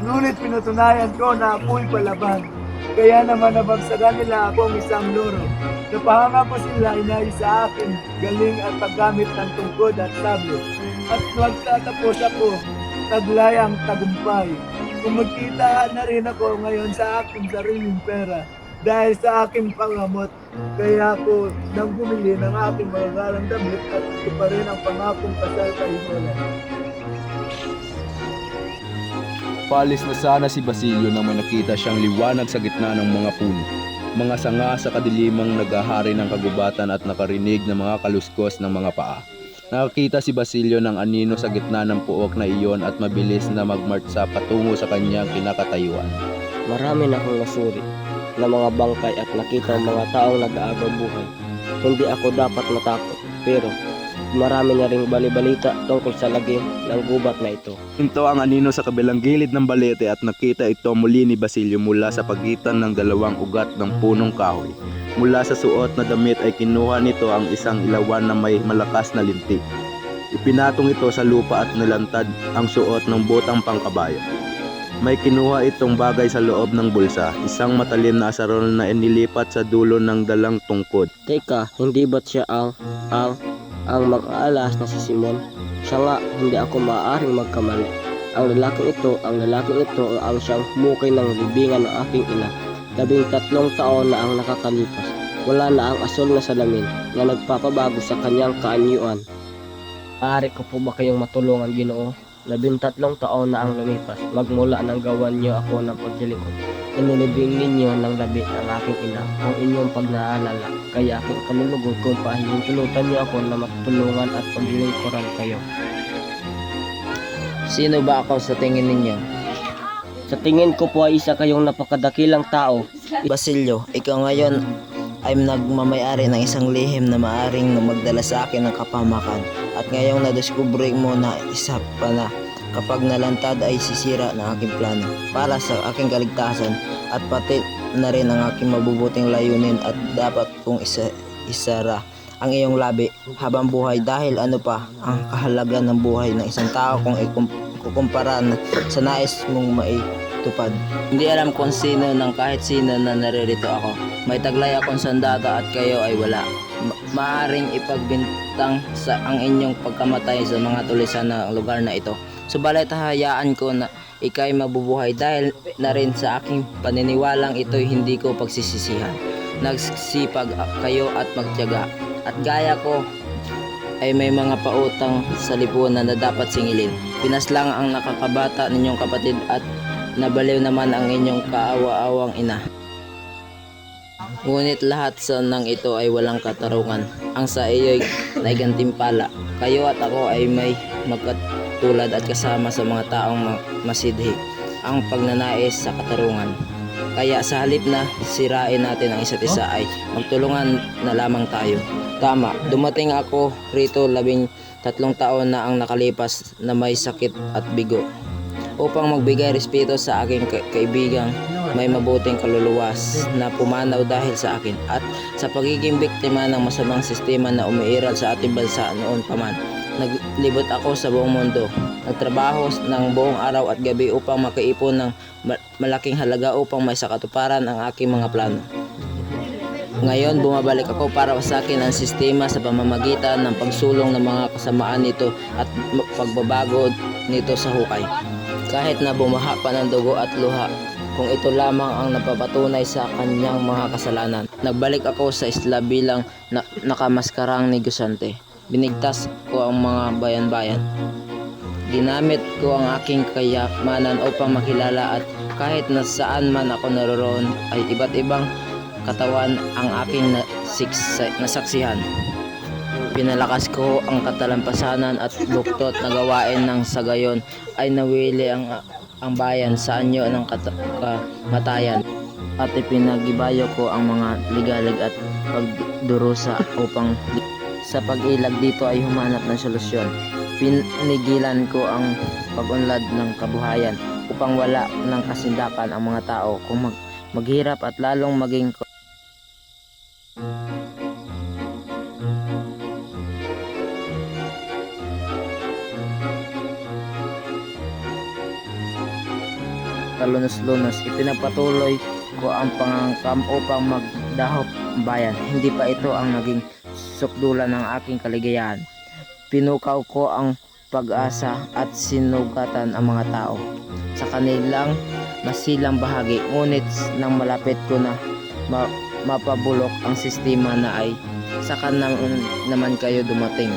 Ngunit pinatunayan ko na ako'y palaban. Kaya naman nabagsagan nila akong isang loro. Napahanga ko sila inay sa akin galing at paggamit ng tungkod at sablo. At magtatapos ako, taglay ang tagumpay. Kumagkita na rin ako ngayon sa aking sariling pera dahil sa aking pangamot. Kaya ako nang bumili ng aking magagarang damit at ito pa rin ang pangakong kasal kay Roland. Paalis na sana si Basilio nang may nakita siyang liwanag sa gitna ng mga puno. Mga sanga sa kadilimang naghahari ng kagubatan at nakarinig ng mga kaluskos ng mga paa. Nakakita si Basilio ng anino sa gitna ng puok na iyon at mabilis na magmartsa patungo sa kanyang kinakatayuan. Marami na akong nasuri na mga bangkay at nakita ang mga taong nag-aagaw buhay. Hindi ako dapat matakot, pero marami na ring balibalita tungkol sa lagim ng gubat na ito. Ito ang anino sa kabilang gilid ng balete at nakita ito muli ni Basilio mula sa pagitan ng dalawang ugat ng punong kahoy. Mula sa suot na damit ay kinuha nito ang isang ilawan na may malakas na lintik. Ipinatong ito sa lupa at nilantad ang suot ng botang pangkabayo. May kinuha itong bagay sa loob ng bulsa, isang matalim na asarol na inilipat sa dulo ng dalang tungkod. Teka, hindi ba't siya ang mag-aalas na si Simon? Siya nga, hindi ako maaaring magkamali. Ang lalaking ito ang siyang mukay ng libingan ng aking ina. 13 taon na ang nakakalipas. Wala na ang asol na salamin na nagpapabago sa kanyang kaanyuan. Maaari ko po ba kayong matulungan, Ginoo? 13 taon na ang lumipas, magmula nang gawan niyo ako ng pagdilikod. Inilibing ninyo ng labi ang aking ina, ang inyong pagnaalala. Kaya aking kalulugod kung pahihintulutan niyo ako na matulungan at paglilingkuran kayo. Sino ba ako sa tingin ninyo? Sa tingin ko po ay isa kayong napakadakilang tao. Basilio, ikaw ngayon ay nagmamayari ng isang lihim na maaring magdala sa akin ng kapamakan. At ngayong nadiskubre mo na isa pa na kapag nalantad ay sisira ng aking plano para sa aking kaligtasan at pati na rin ang aking mabubuting layunin at dapat kong isara ang iyong labi habang buhay dahil ano pa ang kahalaga ng buhay ng isang tao kung ikukumpara sa nais mong maitupad. Hindi alam kung sino ng kahit sino na naririto ako. May taglay akong sandata at kayo ay wala. Maaring ipagbintang sa ang inyong pagkamatay sa mga tulisan na lugar na ito. Subalit hayaan ko na ikay mabubuhay dahil na rin sa aking paniniwalang ito'y hindi ko pagsisisihan. Nagsipag kayo at magtiyaga. At gaya ko ay may mga pautang sa lipunan na dapat singilin. Pinaslang ang nakakabata ninyong kapatid at nabaliw naman ang inyong kaawa-awang ina. Ngunit lahat sa nang ito ay walang katarungan. Ang sa iyo'y naigantimpala. Kayo at ako ay may magkatulad at kasama sa mga taong masidhi ang pagnanais sa katarungan. Kaya sa halip na sirain natin ang isa't isa ay magtulungan na lamang tayo. Tama, dumating ako rito 13 taon na ang nakalipas na may sakit at bigo upang magbigay respeto sa aking kaibigang may mabuting kaluluwas na pumanaw dahil sa akin at sa pagiging biktima ng masamang sistema na umiiral sa ating bansa noon pa man. Naglibot ako sa buong mundo. Nagtrabaho ng buong araw at gabi upang makaipon ng malaking halaga upang may sakatuparan ang aking mga plano. Ngayon, bumabalik ako para sa akin ang sistema sa pamamagitan ng pagsulong ng mga kasamaan nito at pagbabago nito sa hukay. Kahit na bumaha pa ng dugo at luha, kung ito lamang ang napapatunay sa kanyang mga kasalanan. Nagbalik ako sa isla bilang nakamaskarang negosante. Binigtas ko ang mga bayan-bayan. Ginamit ko ang aking kayamanan upang makilala at kahit na saan man ako naroroon ay iba't ibang katawan ang aking nasaksihan. Pinalakas ko ang katalampasanan at buktot na gawain ng sa gayon ay nawili ang bayan sa anyo ng kamatayan at ipinagibayo ko ang mga ligalig at pagdurusa upang sa pag-ilag dito ay humanap ng solusyon. Pinigilan ko ang pag-unlad ng kabuhayan upang wala ng kasindakan ang mga tao kung maghirap at lalong maging kalunos-lunos. Ipinagpatuloy ko ang pangangkam upang magdahop ang bayan. Hindi pa ito ang naging sukdulan ng aking kaligayahan. Pinukaw ko ang pag-asa at sinugatan ang mga tao sa kanilang masilang bahagi. Ngunit nang malapit ko na mapabulok ang sistema na ay saka naman kayo dumating.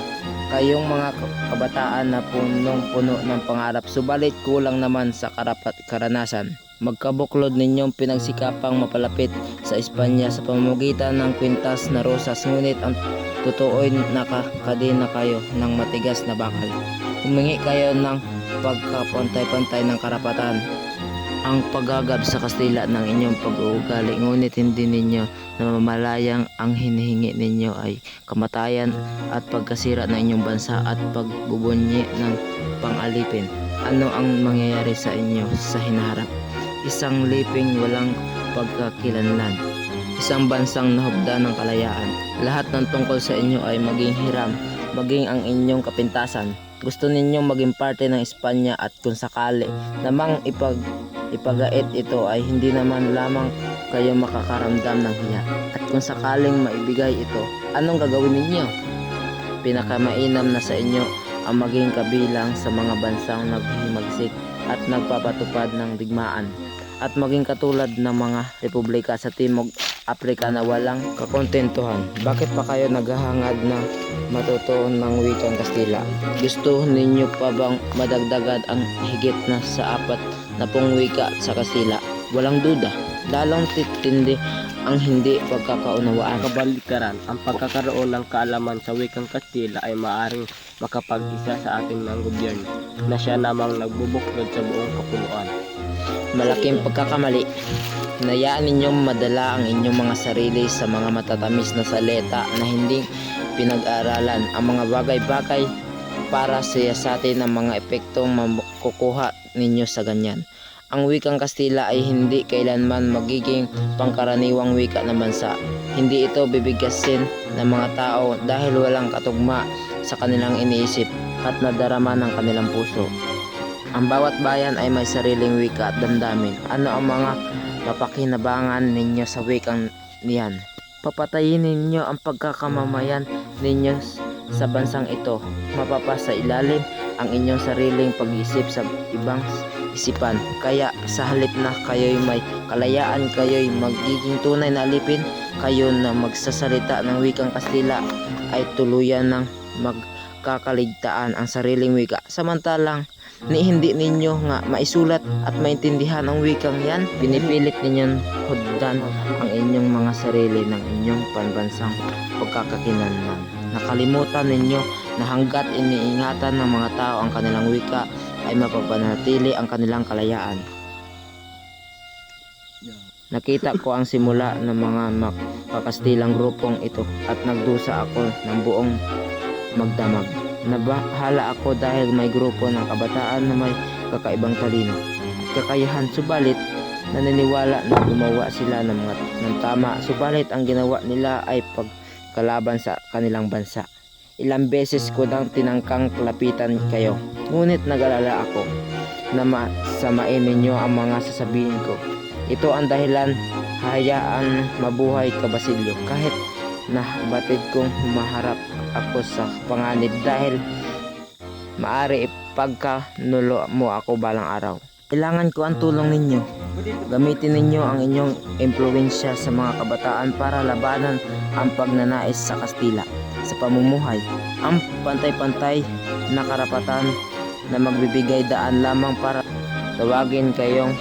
Kayong mga kabataan na punong-puno ng pangarap, subalit kulang naman sa karanasan. Magkabuklod ninyong pinagsikapang mapalapit sa Espanya sa pamamagitan ng kwintas na rosas, ngunit ang totoo'y nakakadina kayo ng matigas na bakal. Humingi kayo ng pagkapantay-pantay ng karapatan, ang paggagab sa Kastila ng inyong pag-uugali, ngunit hindi ninyo namamalayang ang hinihingi ninyo ay kamatayan at pagkasira ng inyong bansa at pagbubunyi ng pangalipin. Ano ang mangyayari sa inyo sa hinaharap? Isang liping walang pagkakilanlan, isang bansang nahubda ng kalayaan. Lahat ng tungkol sa inyo ay maging hiram, maging ang inyong kapintasan. Gusto ninyong maging parte ng Espanya at kung sakali namang ipagait ito ay hindi naman lamang kayo makakaramdam ng hiya. At kung sakaling maibigay ito, anong gagawin ninyo? Pinakamainam na sa inyo ang maging kabilang sa mga bansang naghihimagsik at nagpapatupad ng digmaan, at maging katulad ng mga republika sa Timog Afrika na walang kakontentuhan. Bakit pa kayo naghahangad na matutuon ng wikang Kastila? Gusto ninyo pa bang madagdagan ang higit na sa 4 na wika sa Kastila? Walang duda, lalong titindi ang hindi pagkakaunawaan. Kabalikaran, ang pagkakaroon ng kaalaman sa wikang Kastila ay maaaring makapag-isa sa ating ng gobyerno na siya namang nagbubuklod sa buong kapuluan. Malaking pagkakamali. Hinayaan ninyong madala ang inyong mga sarili sa mga matatamis na saleta na hindi pinag-aralan, ang mga bagay-bagay para siyasatin ng mga epektong makukuha ninyo sa ganyan. Ang wikang Kastila ay hindi kailanman magiging pangkaraniwang wika ng bansa. Hindi ito bibigyasin ng mga tao dahil walang katugma sa kanilang iniisip at nadarama ng kanilang puso. Ang bawat bayan ay may sariling wika at damdamin. Ano ang mga mapakinabangan ninyo sa wikang niyan? Papatayin ninyo ang pagkakamamayan ninyo sa bansang ito. Mapapasa ilalim ang inyong sariling pag-isip sa ibang isipan. Kaya sa halip na kayo'y may kalayaan, kayo'y magiging tunay na alipin, kayo na magsasalita ng wikang Kastila ay tuluyan ng magkakaligtaan ang sariling wika. Samantalang hindi ninyo nga maisulat at maintindihan ang wikang yan, pinipilit ninyong huddan ang inyong mga sarili ng inyong panbansang pagkakakilanlan. Nakalimutan ninyo na hanggat iniingatan ng mga tao ang kanilang wika ay mapapanatili ang kanilang kalayaan. Nakita ko ang simula ng mga makakastilang grupong ito at nagdusa ako ng buong magdamag. Nabahala ako dahil may grupo ng kabataan na may kakaibang talino at kakayahan, subalit naniniwala na gumawa sila ng tama, subalit ang ginawa nila ay pagkalaban sa kanilang bansa. Ilang beses ko nang tinangkang lapitan kayo. Ngunit nag-alala ako na masamain ninyo ang mga sasabihin ko. Ito ang dahilan, hayaan mabuhay ka Basilio. Kahit nabatid kong humaharap ako sa panganib dahil maari ipagkanulo mo ako balang araw. Kailangan ko ang tulong ninyo. Gamitin ninyo ang inyong impluwensya sa mga kabataan para labanan ang pagnanais sa Kastila sa pamumuhay. Ang pantay-pantay na karapatan na magbibigay daan lamang para tawagin kayong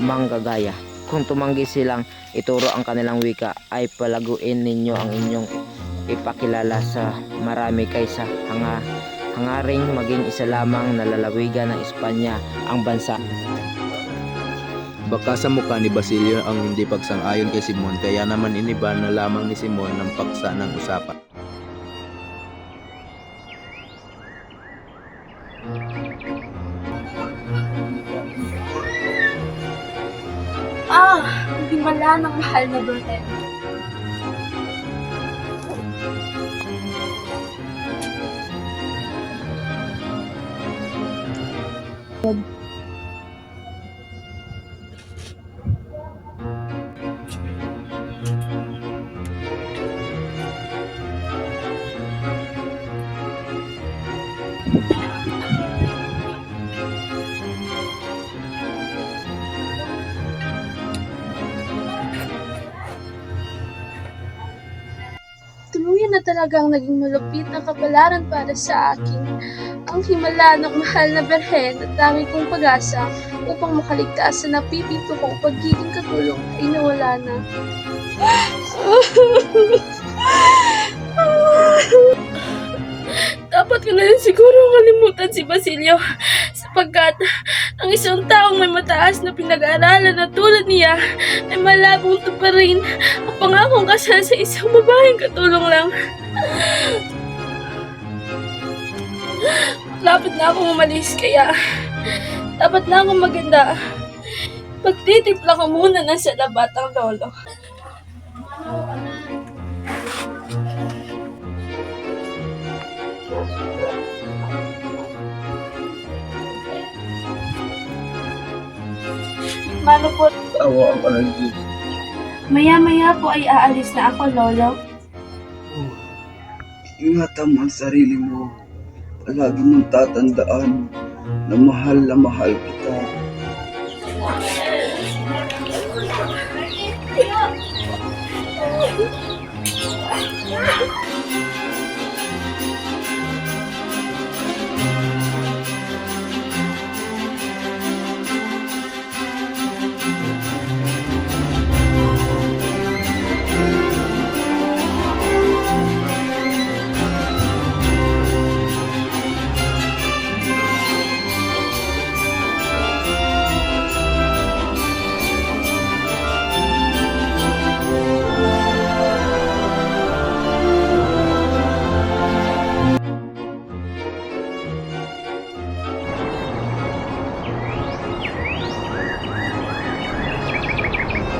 manggagaya. Kung tumanggi silang ituro ang kanilang wika, ay palaguin ninyo ang inyong ipakilala sa marami kaysa hangaring maging isa lamang na lalawigan ng Espanya ang bansa. Baka sa mukha ni Basilio ang hindi pagsang-ayon kay Simon, kaya naman iniba na lamang ni Simon ng paksa ng usapan. Hindi mala ng mahal na Bertel. Tuluyan na talagang naging malupit ang kapalaran para sa akin. Ang himala ng mahal na Berhen at dami kong pag-asa upang makaligtas sa napipinto kong pagiging katulong ay nawala na. Dapat ko na rin siguro kalimutan si Basilio sapagkat ang isang taong may mataas na pinag-aaralan na tulad niya ay malabong tuparin ang pangakong kasal sa isang babaeng katulong lang. Lapit na akong umalis kaya dapat na akong maganda. Magtitimpla ko muna ng salabat ang lolo. Mano po? Tawa ka ng Diyos. Maya-maya po ay aalis na ako, Lolo. Ingatan mo ang sarili mo. Palagi mong tatandaan na mahal kita.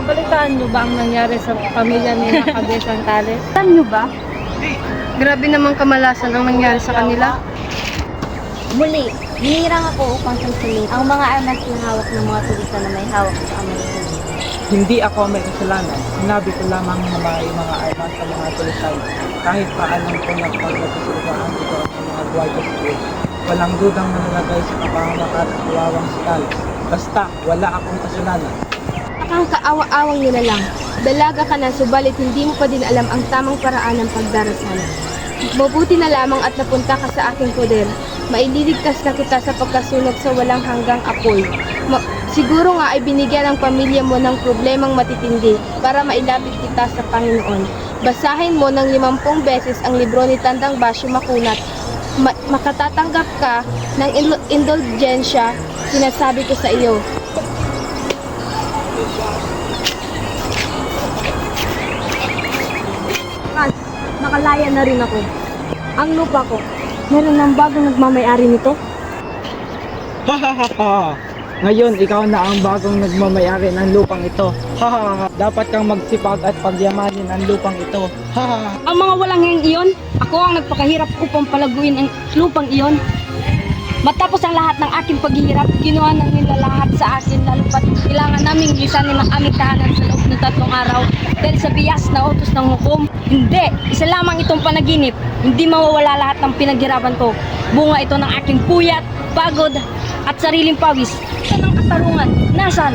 Balitaan niyo ba ang nangyari sa pamilya ni Cabezang Tales? Alam nyo ba? Grabe namang kamalasan ang nangyari sa kanila. Muli, hinirang ako upang susunod ang mga anak na hawak ng mga turista na may hawak sa Amerika. Hindi ako may kasalanan. Sinabi ko lamang na may mga armas sa mga tulisay. Kahit pa alam ko na pagkakasuluhan dito sa mga guardia civil. Walang dudang nanalagay sa kapahamakan at kawawang si Tales. Basta, wala akong kasalanan. Ang kaawa-awang nyo na lang. Dalaga ka na, subalit hindi mo pa din alam ang tamang paraan ng pagdarasal. Mabuti na lamang at napunta ka sa aking poder. Maililigtas na kita sa pagkasunog sa walang hanggang apoy. Siguro nga ay binigyan ng pamilya mo ng problemang matitindi para mailapit kita sa Panginoon. Basahin mo ng 50 beses ang libro ni Tandang Basyo Makunat. Makatatanggap ka ng indulgensya, sinasabi ko sa iyo. Nakalaya na rin ako. Ang lupa ko, meron ng bagong nagmamayari nito. Ha ha ha ha! Ngayon, ikaw na ang bagong nagmamayari ng lupang ito. Ha. Dapat kang magsipag at pagyamanin ang lupang ito. Ha. Ang mga walang hiyang iyon, ako ang nagpakahirap upang palaguin ang lupang iyon. Matapos ang lahat ng aking paghihirap, ginawa na nila lahat sa akin, lalo pat kailangan naming lisanin ang aming tahanan sa loob ng 3 araw dahil sa bias na utos ng hukom. Hindi! Isa lamang itong panaginip. Hindi mawawala lahat ng pinaghirapan ko. Bunga ito ng aking puyat, pagod, at sariling pawis. Saan ang katarungan? Nasaan?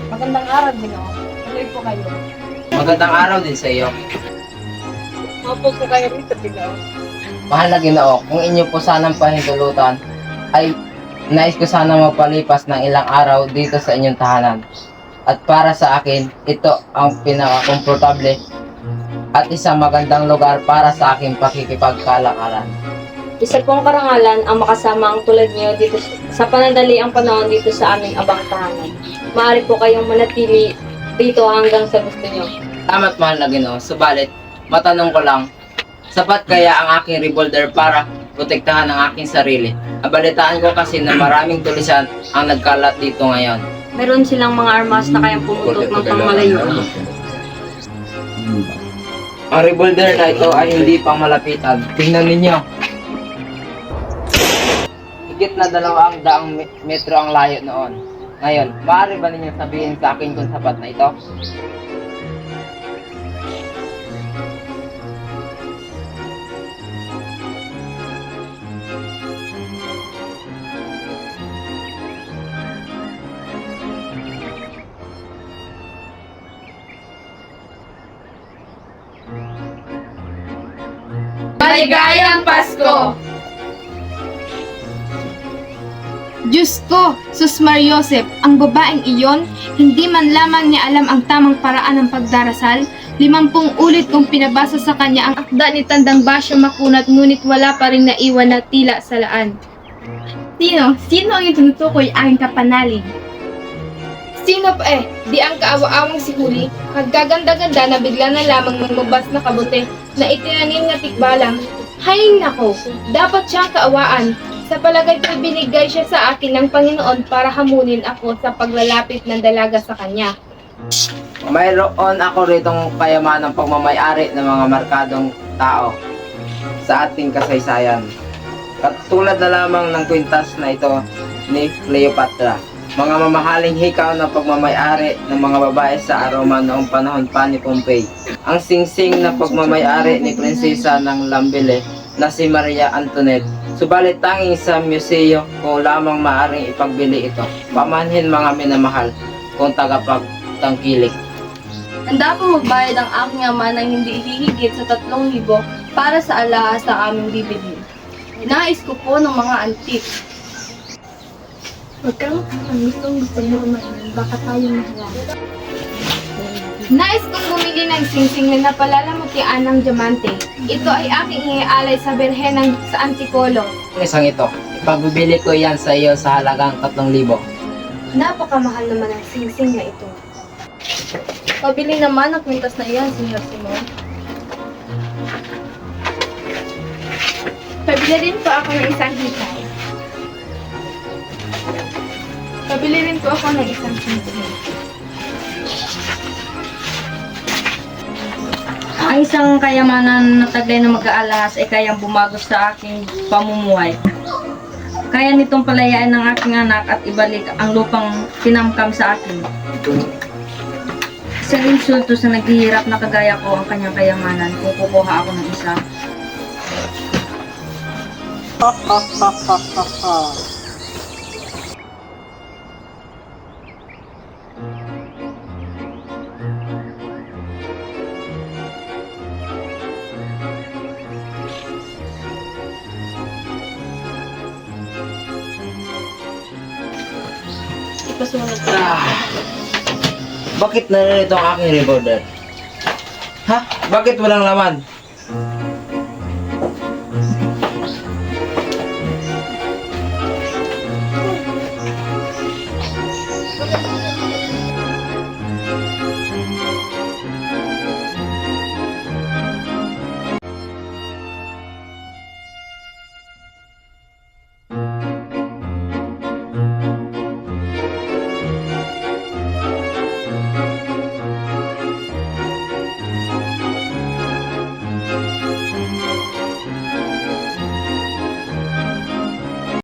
Magandang araw, Ginoo. Tuloy po kayo. Magandang araw din sa iyo. Mapo po kayo rito, Ginoo. Mahal na Ginoo, kung inyo po sanang pahintulutan, ay nais ko sana mapalipas ng ilang araw dito sa inyong tahanan. At para sa akin, ito ang pinaka-komportable at isang magandang lugar para sa aking pakikipagkalakaran. Isa pong karangalan ang makasama ang tulad niyo dito sa panandaliang panahon dito sa aming abang tahanan. Maaari po kayong manatili dito hanggang sa gusto niyo. Tama't mahal na Ginoo, subalit matanong ko lang, sapat kaya ang aking revolver para protektahan ang aking sarili? Nabalitaan ko kasi na maraming tulisan ang nagkalat dito ngayon. Meron silang mga armas na kayang pumutok ng pangmalayo. Ang revolver na ito ay hindi pang malapitan. Tingnan ninyo. Higit na 200 metro ang layo noon. Ngayon, maaari ba ninyo sabihin sa akin kung sapat na ito? Maligayang Pasko! Diyos ko, Susmar Yosef, ang babaeng iyon, hindi man lamang niya alam ang tamang paraan ng pagdarasal. 50 ulit kong pinabasa sa kanya ang akda ni Tandang Basyo Makunat, ngunit wala pa rin naiwan na tila sa laan. Sino ang itutukoy aking kapanalig? Sino pa di ang kaawa-awang si Huli, kagaganda-ganda na bigla na lamang magmabas na kabote na itinanim na tikbalang. Hay nako, dapat siyang kaawaan. Sa palagay ko'y binigay siya sa akin ng Panginoon para hamunin ako sa paglalapit ng dalaga sa kanya. Mayroon ako ritong kayamanang pagmamayari ng mga markadong tao sa ating kasaysayan. Katulad na lamang ng kwintas na ito ni Cleopatra. Mga mamahaling hikaw na pagmamayari ng mga babae sa Roma noong panahon pa ni Pompey. Ang singsing na pagmamayari ni Prinsesa ng Lambile na si Maria Antoinette. Subalit tanging sa museo ko lamang maaring ipagbili ito. Pamanhin mga minamahal kung tagapagtangkilik. Handa po magbayad ang aking ama ng hindi hihigit sa 3,000 para sa alahas sa aming bibili. Nais ko po ng mga antik. Huwag kang gusto mo naman, baka tayo mahalala. Nais kong bumili ng singsing na napalalamutian ng diamante. Ito ay aking iaalay sa Berhenang sa Antipolo. Isang ito, ipagbibili ko yan sa iyo sa halagang 3,000. Napakamahal naman ang singsing na ito. Pabili naman ang kwintas na iyan, Sr. Simon. Pabili rin po ako ng isang hikay. Pabili rin po ako ng isang singsing. Ang isang kayamanan na taglay na mag-aalahas ay kayang bumagos sa aking pamumuhay. Kaya nitong palayain ng aking anak at ibalik ang lupang pinamkam sa akin. Isang insulto sa naghihirap na kagaya ko ang kanyang kayamanan kung kukuha ako ng isa. Bakit naririto ang aking recorder? Ha? Bakit walang laman? Bakit?